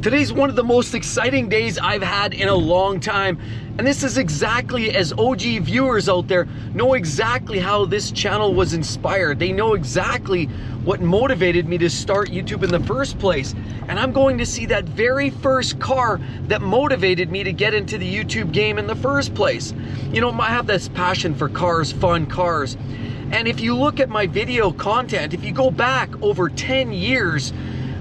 Today's one of the most exciting days I've had in a long time, and this is exactly as OG viewers out there know exactly how this channel was inspired. They know exactly what motivated me to start YouTube in the first place, and I'm going to see that very first car that motivated me to get into the YouTube game in the first place. You know, I have this passion for cars, fun cars, and if you look at my video content, if you go back over 10 years,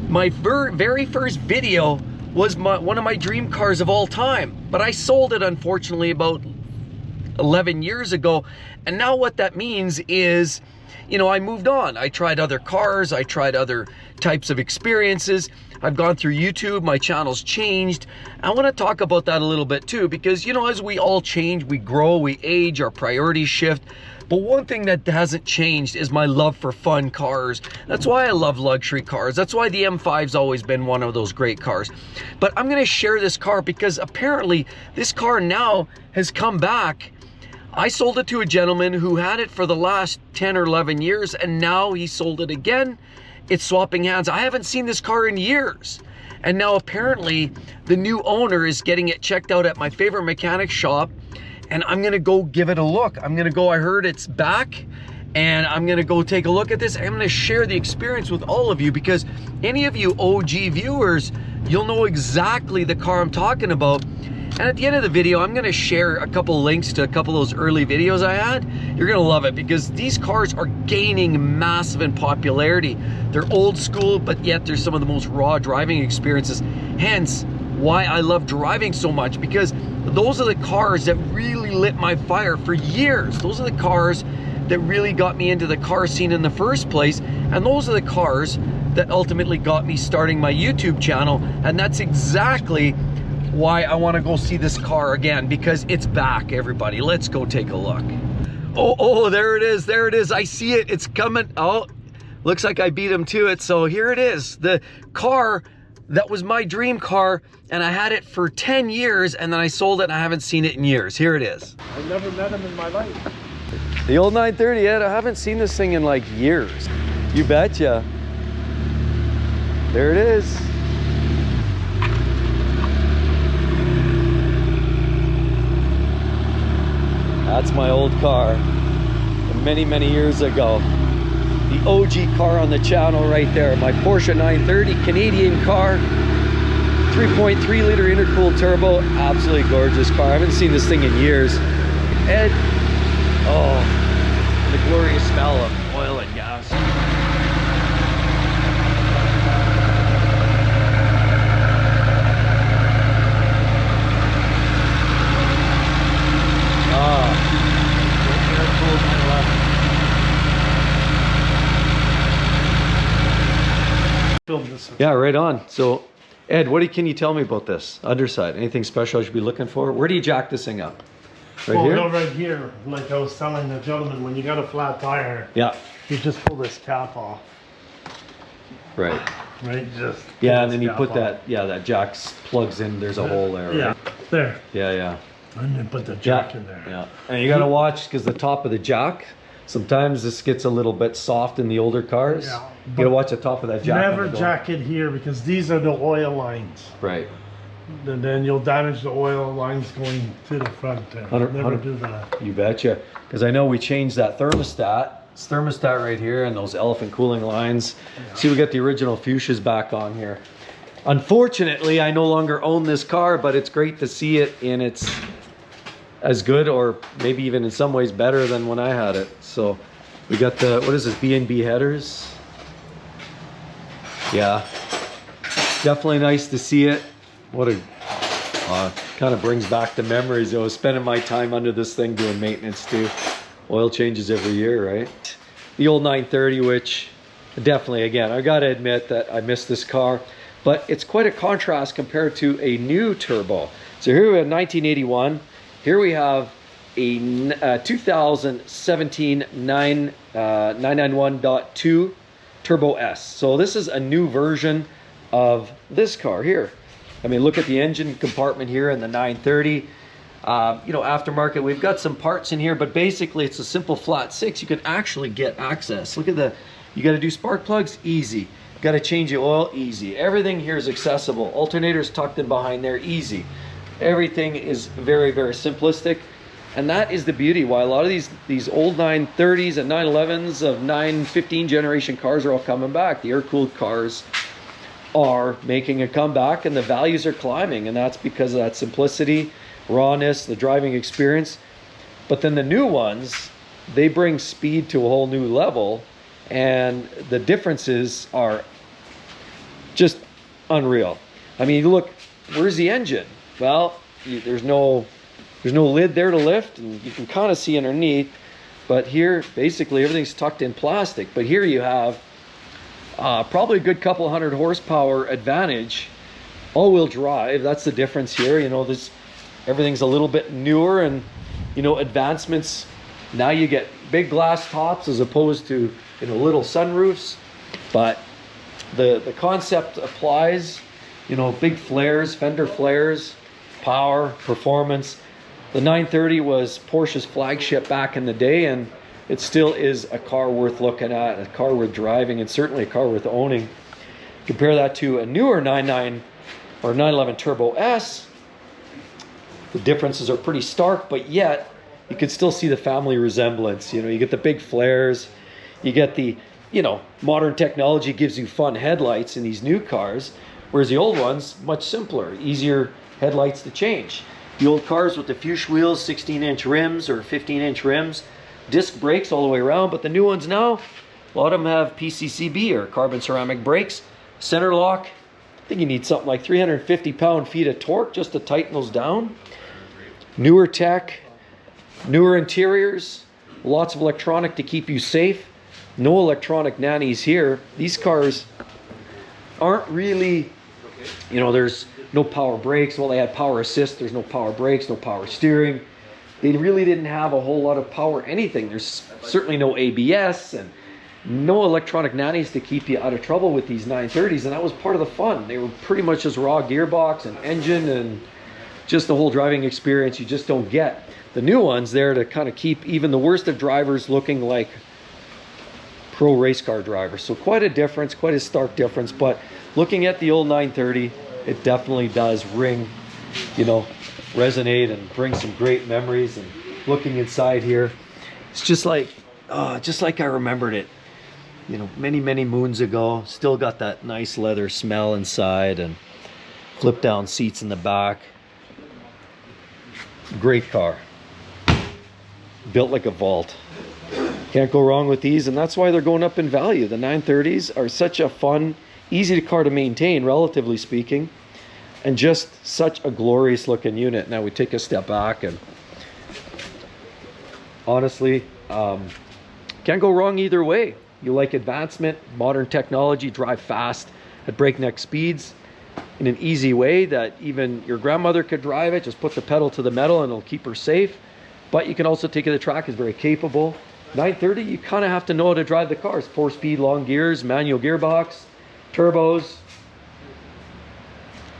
my very first video was one of my dream cars of all time, but I sold it unfortunately about 11 years ago. And now what that means is, you know, I moved on. I tried other cars, I tried other types of experiences. I've gone through YouTube, my channel's changed. I want to talk about that a little bit too, because, you know, as we all change, we grow, we age, our priorities shift. But one thing that hasn't changed is my love for fun cars. That's why I love luxury cars. That's why the M5's always been one of those great cars. But I'm gonna share this car because apparently this car now has come back. I sold it to a gentleman who had it for the last 10 or 11 years, and now he sold it again. It's swapping hands. I haven't seen this car in years. And now apparently the new owner is getting it checked out at my favorite mechanic shop, and I'm gonna go give it a look. I'm gonna go, I heard it's back, and I'm gonna go take a look at this. I'm gonna share the experience with all of you, because any of you OG viewers, you'll know exactly the car I'm talking about. And at the end of the video, I'm gonna share a couple links to a couple of those early videos I had. You're gonna love it, because these cars are gaining massive in popularity. They're old school, but yet they're some of the most raw driving experiences. Hence, why I love driving so much, because those are the cars that really lit my fire for years. Those are the cars that really got me into the car scene in the first place, and those are the cars that ultimately got me starting my YouTube channel. And that's exactly why I want to go see this car again, because it's back. Everybody, let's go take a look. Oh, there it is, I see it, it's coming. Oh, looks like I beat him to it. So here it is, the car that was my dream car, and I had it for 10 years, and then I sold it, and I haven't seen it in years. Here it is. I've never met him in my life. The old 930, Ed. I haven't seen this thing in like years. You betcha. There it is. That's my old car from many, many years ago. The OG car on the channel right there. My Porsche 930 Canadian car. 3.3 liter intercooled turbo. Absolutely gorgeous car. I haven't seen this thing in years. Ed, oh, the glorious smell of oil and gas. Yeah, right on. So, Ed, can you tell me about this underside? Anything special I should be looking for? Where do you jack this thing up? Right here? No, right here. Like I was telling the gentleman, when you got a flat tire, yeah, you just pull this cap off. Right. Right. Just. Yeah, and then you put that. Yeah, that jack plugs in. There's a hole there. Right? Yeah. There. Yeah, yeah. And then put the jack in there. Yeah. And you gotta watch, because the top of the jack, sometimes this gets a little bit soft in the older cars. Yeah. You gotta watch the top of that jack. Never jack it here, because these are the oil lines. Right. And then you'll damage the oil lines going to the front there. Never do that. You betcha. Because I know we changed that thermostat. It's thermostat right here, and those elephant cooling lines. Yeah. See, we got the original fuchsias back on here. Unfortunately, I no longer own this car, but it's great to see it in its as good, or maybe even in some ways better than when I had it. So we got the, what is this, B&B headers? Yeah, definitely nice to see it. What a, kind of brings back the memories. I was spending my time under this thing doing maintenance too. Oil changes every year, right? The old 930, which definitely, again, I gotta admit that I miss this car, but it's quite a contrast compared to a new turbo. So here we have 1981. Here we have a 2017 991.2 Turbo S. So this is a new version of this car here. I mean, look at the engine compartment here in the 930. You know, aftermarket, we've got some parts in here, but basically it's a simple flat six. You can actually get access. Look at the, you got to do spark plugs, easy. Got to change the oil, easy. Everything here is accessible. Alternators tucked in behind there, easy. Everything is very, very simplistic. And that is the beauty why a lot of these old 930s and 911s of 915 generation cars are all coming back. The air-cooled cars are making a comeback and the values are climbing, and that's because of that simplicity, rawness, the driving experience. But then the new ones, they bring speed to a whole new level, and the differences are just unreal. I mean, look, where's the engine? Well, there's no lid there to lift, and you can kind of see underneath, but here basically everything's tucked in plastic. But here you have probably a good couple hundred horsepower advantage. All-wheel drive, that's the difference here. You know, everything's a little bit newer, and you know, advancements. Now you get big glass tops as opposed to, you know, little sunroofs, but the concept applies. You know, big flares, fender flares, power, performance. The 930 was Porsche's flagship back in the day, and it still is a car worth looking at, a car worth driving, and certainly a car worth owning. Compare that to a newer 99 or 911 Turbo S. The differences are pretty stark, but yet you can still see the family resemblance. You know, you get the big flares, you get the, you know, modern technology gives you fun headlights in these new cars, whereas the old ones, much simpler, easier headlights to change. The old cars with the fuchsia wheels, 16-inch rims or 15-inch rims, disc brakes all the way around, but the new ones now, a lot of them have PCCB or carbon ceramic brakes, center lock. I think you need something like 350 pound-feet of torque just to tighten those down. Newer tech, newer interiors, lots of electronic to keep you safe. No electronic nannies here. These cars aren't really, you know, there's no power brakes. Well, they had power assist. There's no power brakes, no power steering. They really didn't have a whole lot of power anything. There's certainly no ABS and no electronic nannies to keep you out of trouble with these 930s, and that was part of the fun. They were pretty much just raw gearbox and engine and just the whole driving experience you just don't get. The new ones there to kind of keep even the worst of drivers looking like pro race car drivers. So quite a difference, quite a stark difference. But looking at the old 930, it definitely does ring, you know, resonate and bring some great memories. And looking inside here, it's just like I remembered it, you know, many moons ago. Still got that nice leather smell inside and flip down seats in the back. Great car, built like a vault. Can't go wrong with these, and that's why they're going up in value. The 930s are such a fun, easy car to maintain, relatively speaking, and just such a glorious looking unit. Now we take a step back, and honestly, can't go wrong either way. You like advancement, modern technology, drive fast at breakneck speeds in an easy way that even your grandmother could drive it. Just put the pedal to the metal and it'll keep her safe. But you can also take it to the track. It's very capable. 930, you kind of have to know how to drive the cars. 4-speed, long gears, manual gearbox, turbos.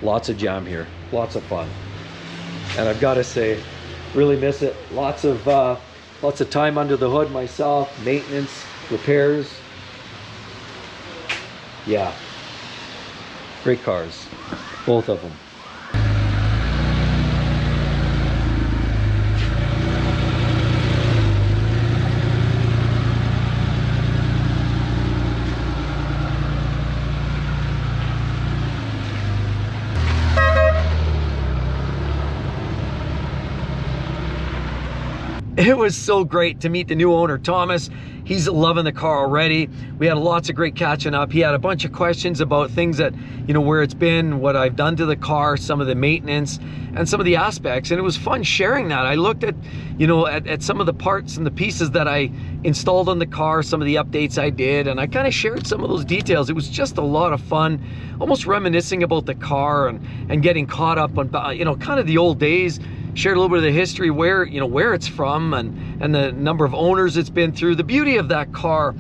Lots of jam here, lots of fun. And I've got to say, really miss it. Lots of time under the hood myself, maintenance, repairs. Yeah, great cars, both of them. It was so great to meet the new owner, Thomas. He's loving the car already. We had lots of great catching up. He had a bunch of questions about things that, you know, where it's been, what I've done to the car, some of the maintenance, and some of the aspects. And it was fun sharing that. I looked at, you know, at some of the parts and the pieces that I installed on the car, some of the updates I did, and I kind of shared some of those details. It was just a lot of fun, almost reminiscing about the car and getting caught up on, you know, kind of the old days. Shared a little bit of the history, where, you know, where it's from and the number of owners it's been through. The beauty of that car,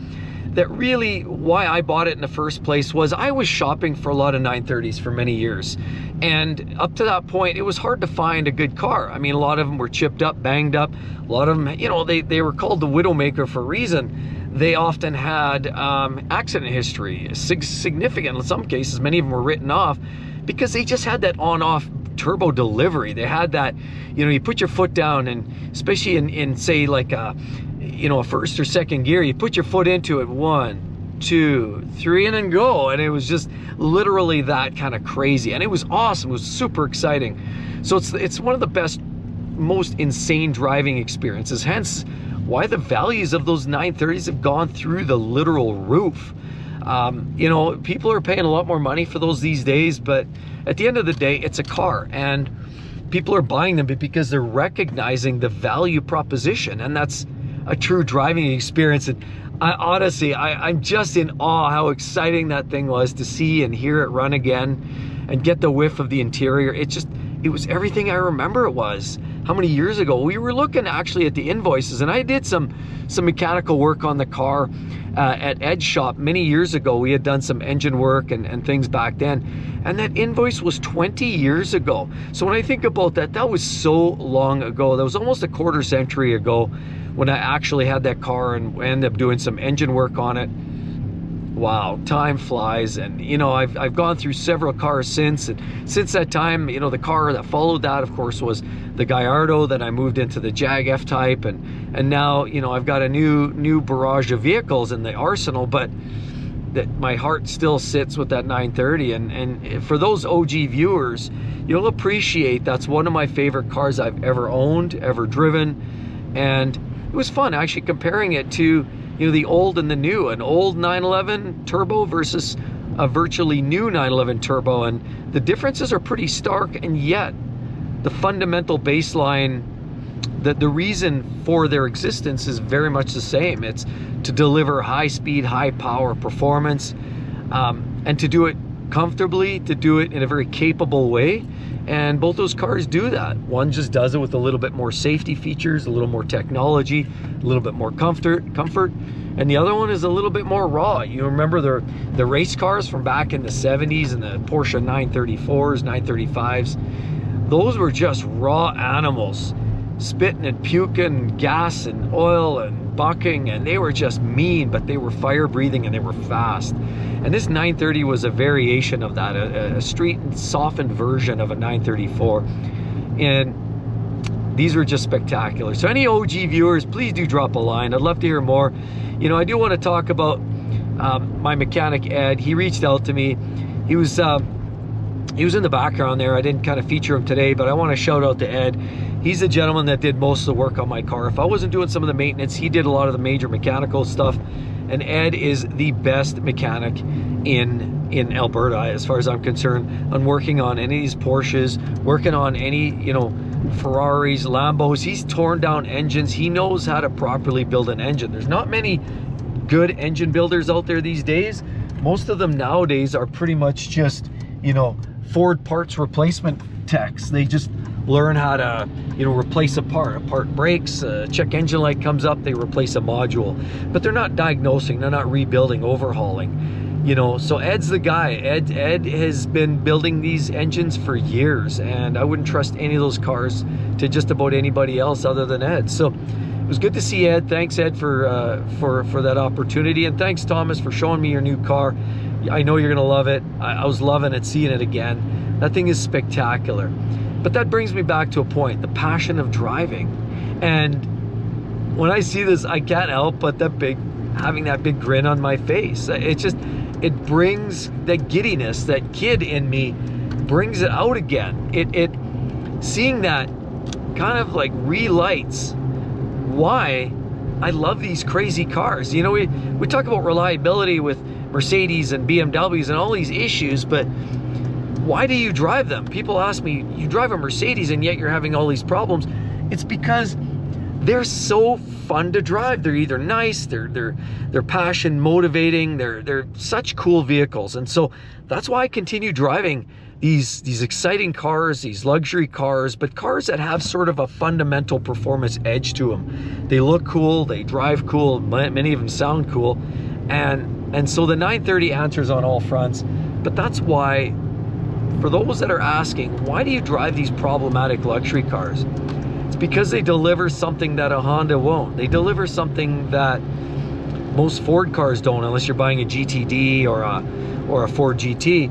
that really why I bought it in the first place, was I was shopping for a lot of 930s for many years. And up to that point, it was hard to find a good car. I mean, a lot of them were chipped up, banged up. A lot of them, you know, they were called the Widowmaker for a reason. they often had accident history, significant in some cases. Many of them were written off because they just had that on-off turbo delivery. They had that, you know, you put your foot down, and especially in say like you know, a first or second gear, you put your foot into it, 1, 2, 3, and then go. And it was just literally that kind of crazy, and it was awesome. It was super exciting. So it's one of the best, most insane driving experiences, hence why the values of those 930s have gone through the literal roof. You know, people are paying a lot more money for those these days, but at the end of the day, it's a car, and people are buying them because they're recognizing the value proposition, and that's a true driving experience. And honestly, I'm just in awe how exciting that thing was to see and hear it run again and get the whiff of the interior. It was everything I remember it was. How many years ago? We were looking actually at the invoices, and I did some mechanical work on the car at Ed's shop many years ago. We had done some engine work and things back then, and that invoice was 20 years ago. So when I think about that, that was so long ago. That was almost a quarter century ago when I actually had that car and ended up doing some engine work on it. Wow, time flies. And you know, I've gone through several cars since, and since that time, you know, the car that followed that, of course, was the Gallardo. Then I moved into the Jag F-Type, and now, you know, I've got a new barrage of vehicles in the arsenal, but that my heart still sits with that 930. And for those OG viewers, you'll appreciate that's one of my favorite cars I've ever owned, ever driven. And it was fun actually comparing it to, you know, the old and the new, an old 911 turbo versus a virtually new 911 turbo, and the differences are pretty stark, and yet the fundamental baseline, the reason for their existence is very much the same. It's to deliver high speed, high power performance, and to do it comfortably, to do it in a very capable way. And both those cars do that. One just does it with a little bit more safety features, a little more technology, a little bit more comfort, and the other one is a little bit more raw. You remember the race cars from back in the 70s and the Porsche 934s, 935s. Those were just raw animals, spitting and puking gas and oil and bucking, and they were just mean, but they were fire breathing and they were fast. And this 930 was a variation of that, a street softened version of a 934. And these were just spectacular. So any OG viewers, please do drop a line. I'd love to hear more. You know, I do want to talk about my mechanic, Ed. He reached out to me. He was in the background there. I didn't kind of feature him today, but I want to shout out to Ed. He's the gentleman that did most of the work on my car. If I wasn't doing some of the maintenance, he did a lot of the major mechanical stuff. And Ed is the best mechanic in Alberta, as far as I'm concerned, on working on any of these Porsches, working on any, you know, Ferraris, Lambos. He's torn down engines. He knows how to properly build an engine. There's not many good engine builders out there these days. Most of them nowadays are pretty much just, you know, Ford parts replacement techs. They just learn how to, you know, replace a part breaks, check engine light comes up, they replace a module, but they're not diagnosing, they're not rebuilding, overhauling, you know. So Ed's the guy. Ed has been building these engines for years, and I wouldn't trust any of those cars to just about anybody else other than Ed. So it was good to see Ed. Thanks, Ed, for that opportunity, and thanks, Thomas, for showing me your new car. I know you're gonna love it. I was loving it, seeing it again. That thing is spectacular. But that brings me back to a point, the passion of driving. And when I see this, I can't help but having that big grin on my face. It brings that giddiness, that kid in me brings it out again. Seeing that kind of like relights why I love these crazy cars. You know, we talk about reliability with Mercedes and BMWs and all these issues, but why do you drive them? People ask me, you drive a Mercedes and yet you're having all these problems. It's because they're so fun to drive. They're either nice, they're passion motivating, they're such cool vehicles. And so that's why I continue driving these exciting cars, these luxury cars, but cars that have sort of a fundamental performance edge to them. They look cool, they drive cool, many of them sound cool. And so the 930 answers on all fronts. But that's why, for those that are asking, why do you drive these problematic luxury cars? It's because they deliver something that a Honda won't. They deliver something that Most Ford cars don't, unless you're buying a GTD or a Ford GT.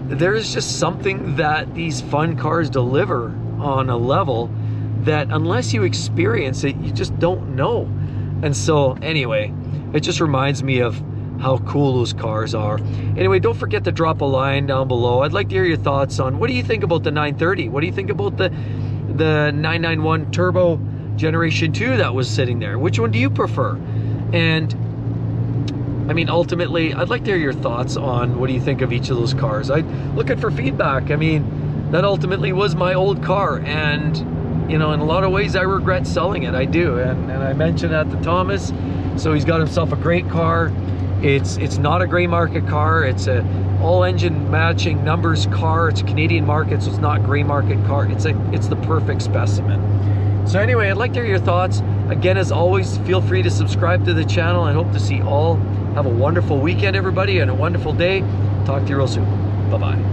There's just something that these fun cars deliver on a level that unless you experience it, you just don't know. And so anyway, it just reminds me of how cool those cars are. Anyway, don't forget to drop a line down below. I'd like to hear your thoughts on, what do you think about the 930? What do you think about the 991 Turbo Generation 2 that was sitting there? Which one do you prefer? And I mean, ultimately, I'd like to hear your thoughts on what do you think of each of those cars. I'm looking for feedback. I mean, that ultimately was my old car, and you know, in a lot of ways I regret selling it. I do. And I mentioned that to Thomas, so he's got himself a great car. It's not a gray market car. It's a all engine matching numbers car. It's a Canadian market, so it's not gray market car. It's the perfect specimen. So anyway, I'd like to hear your thoughts. Again, as always, feel free to subscribe to the channel. I hope to see all. Have a wonderful weekend, everybody, and a wonderful day. Talk to you real soon. Bye-bye.